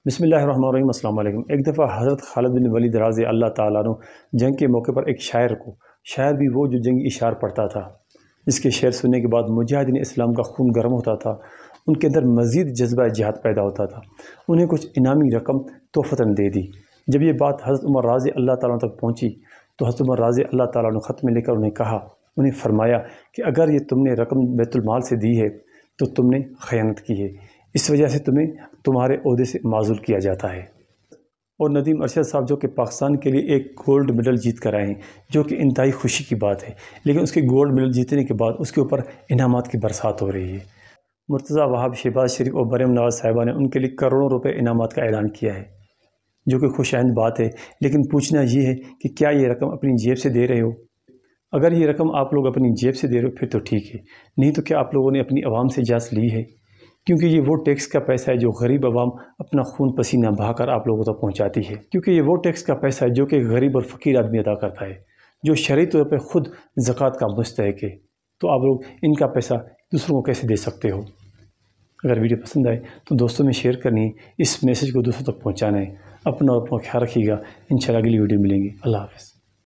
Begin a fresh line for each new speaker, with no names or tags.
بسم اللہ الرحمن الرحیم۔ السلام علیکم۔ ایک دفعہ حضرت خالد بن ولید رضی اللہ تعالیٰ عنہ جنگ کے موقع پر ایک شاعر بھی وہ جو جنگی اشعار پڑھتا تھا، جس کے شعر سننے کے بعد مجاہدین اسلام کا خون گرم ہوتا تھا، ان کے اندر مزید جذبہ جہاد پیدا ہوتا تھا۔ انہیں کچھ انعامی رقم تحفتاً دے دی۔ جب یہ بات حضرت عمر رضی اللہ تعالیٰ عنہ تک پہنچی تو حضرت عمر رضی اللہ تعالیٰ عنہ خط میں لے کر انہیں فرمایا کہ اگر یہ تم نے رقم بیت المال سے دی ہے تو تم نے خیانت کی ہے، اس وجہ سے تمہیں تمہارے عہدے سے معزول کیا جاتا ہے۔ اور ندیم ارشد صاحب جو کہ پاکستان کے لیے ایک گولڈ میڈل جیت کر آئے ہیں، جو کہ انتہائی خوشی کی بات ہے، لیکن اس کے گولڈ میڈل جیتنے کے بعد اس کے اوپر انعامات کی برسات ہو رہی ہے۔ مرتضیٰ وہاب، شہباز شریف اور مریم نواز صاحبہ نے ان کے لیے کروڑوں روپے انعامات کا اعلان کیا ہے، جو کہ خوش آئند بات ہے۔ لیکن پوچھنا یہ ہے کہ کیا یہ رقم اپنی جیب سے دے رہے ہو؟ اگر یہ رقم آپ لوگ اپنی جیب سے دے رہے ہو پھر تو ٹھیک ہے، نہیں تو کیا آپ لوگوں نے اپنی عوام سے اجازت لی ہے؟ کیونکہ یہ وہ ٹیکس کا پیسہ ہے جو غریب عوام اپنا خون پسینہ بہا کر آپ لوگوں تک پہنچاتی ہے، کیونکہ یہ وہ ٹیکس کا پیسہ ہے جو کہ غریب اور فقیر آدمی ادا کرتا ہے، جو شرعی طور پہ خود زکوٰۃ کا مستحق ہے۔ تو آپ لوگ ان کا پیسہ دوسروں کو کیسے دے سکتے ہو؟ اگر ویڈیو پسند آئے تو دوستوں میں شیئر کرنی ہے، اس میسیج کو دوستوں تک پہنچانا ہے۔ اپنا خیال رکھیے گا، انشاءاللہ اگلی ویڈیو ملیں گی۔ اللہ حافظ۔